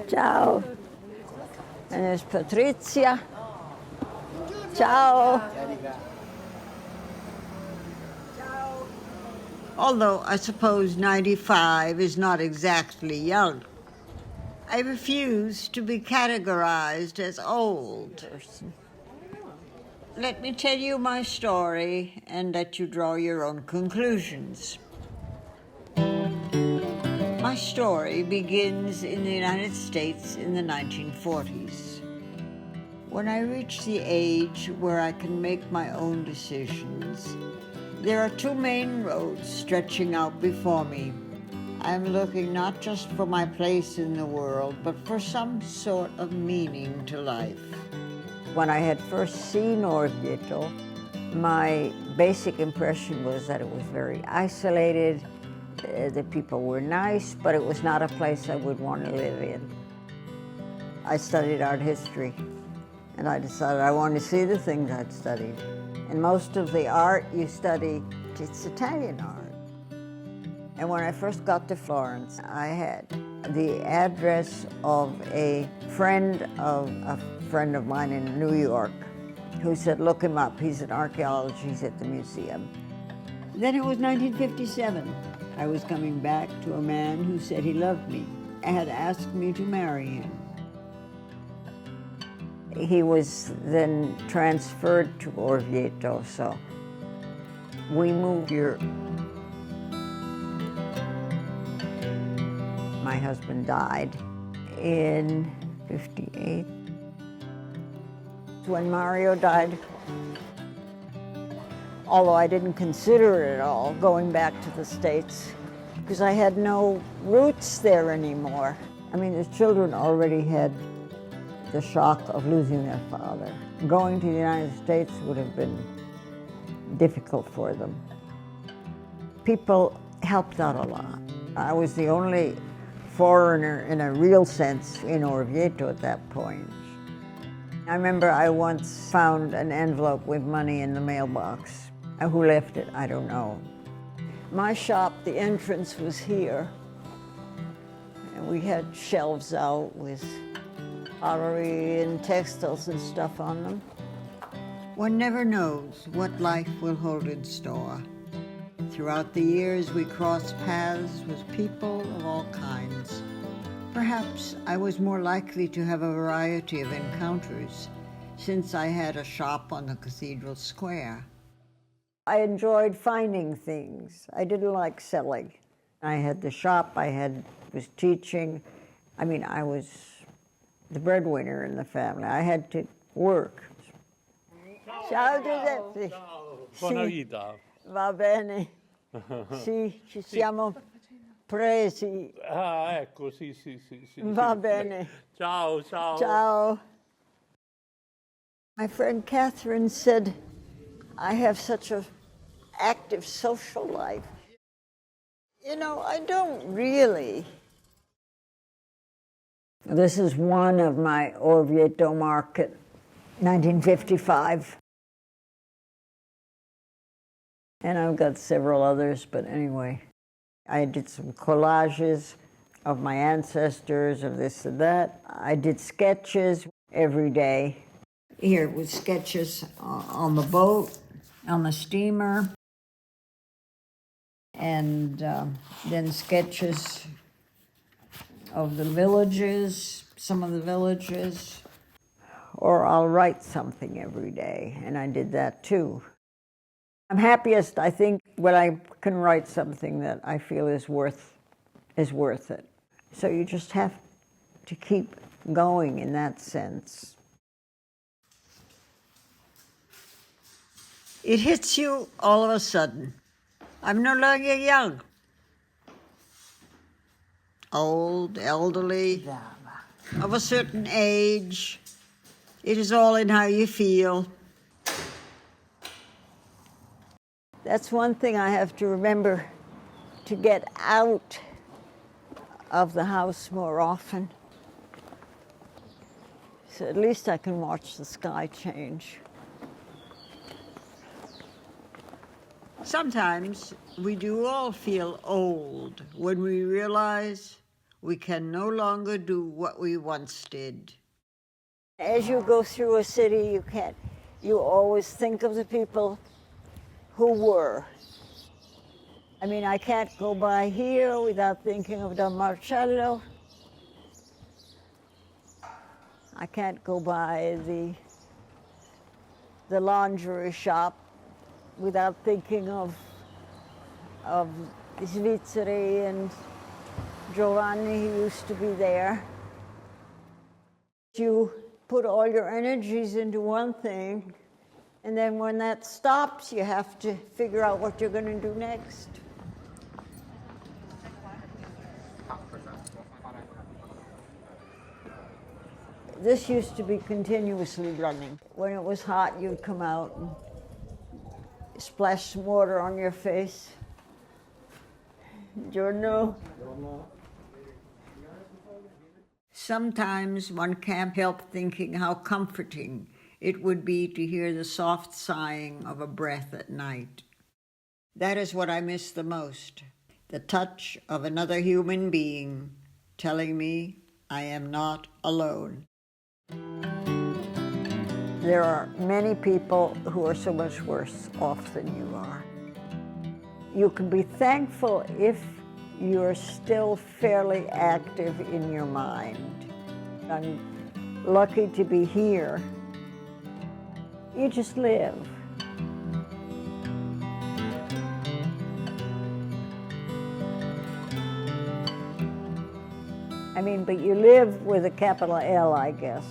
Ciao. And there's Patrizia. Ciao. Although I suppose 95 is not exactly young, I refuse to be categorized as old. Let me tell you my story and let you draw your own conclusions. My story begins in the United States in the 1940s. When I reach the age where I can make my own decisions, there are two main roads stretching out before me. I'm looking not just for my place in the world, but for some sort of meaning to life. When I had first seen Orvieto, my basic impression was that it was very isolated, the people were nice, but it was not a place I would want to live in. I studied art history, and I decided I wanted to see the things I'd studied. And most of the art you study, it's Italian art. And when I first got to Florence, I had the address of a friend of mine in New York who said, look him up, he's an archaeologist, he's at the museum. Then it was 1957. I was coming back to a man who said he loved me and had asked me to marry him. He was then transferred to Orvieto, so we moved here. My husband died in '58. When Mario died, although I didn't consider it at all going back to the States, because I had no roots there anymore. I mean, the children already had the shock of losing their father. Going to the United States would have been difficult for them. People helped out a lot. I was the only foreigner in a real sense in Orvieto at that point. I remember I once found an envelope with money in the mailbox. Who left it? I don't know. My shop, the entrance was here, and we had shelves out with pottery and textiles and stuff on them. One never knows what life will hold in store. Throughout the years, we crossed paths with people of all kinds. Perhaps I was more likely to have a variety of encounters since I had a shop on the Cathedral Square. I enjoyed finding things. I didn't like selling. I had the shop, was teaching. I mean, I was the breadwinner in the family. I had to work. Ciao Giuseppe. Buona vita. Va bene. Sì, ci siamo presi. Ah, ecco, sì. Va bene. Ciao. Ciao. My friend Catherine said, I have such an active social life. You know, I don't really. This is one of my Orvieto market, 1955. And I've got several others, but anyway. I did some collages of my ancestors, of this and that. I did sketches every day. Here with sketches on the boat, on the steamer, and then sketches of the villages, some of the villages. Or I'll write something every day, and I did that too. I'm happiest, I think, when I can write something that I feel is worth it. So you just have to keep going in that sense. It hits you all of a sudden. I'm no longer young. Old, elderly, of a certain age. It is all in how you feel. That's one thing I have to remember, to get out of the house more often. So at least I can watch the sky change. Sometimes we do all feel old when we realize We can no longer do what we once did. As you go through a city, you always think of the people who were. I mean, I can't go by here without thinking of Don Marcello. I can't go by the lingerie shop without thinking of Svizzeri and Giovanni, who used to be there. You put all your energies into one thing, and then when that stops, you have to figure out what you're going to do next. This used to be continuously running. When it was hot, you'd come out and splash some water on your face. Giorno. Sometimes one can't help thinking how comforting it would be to hear the soft sighing of a breath at night. That is what I miss the most, the touch of another human being telling me I am not alone. There are many people who are so much worse off than you are. You can be thankful if you're still fairly active in your mind. I'm lucky to be here. You just live. I mean, but you live with a capital L, I guess.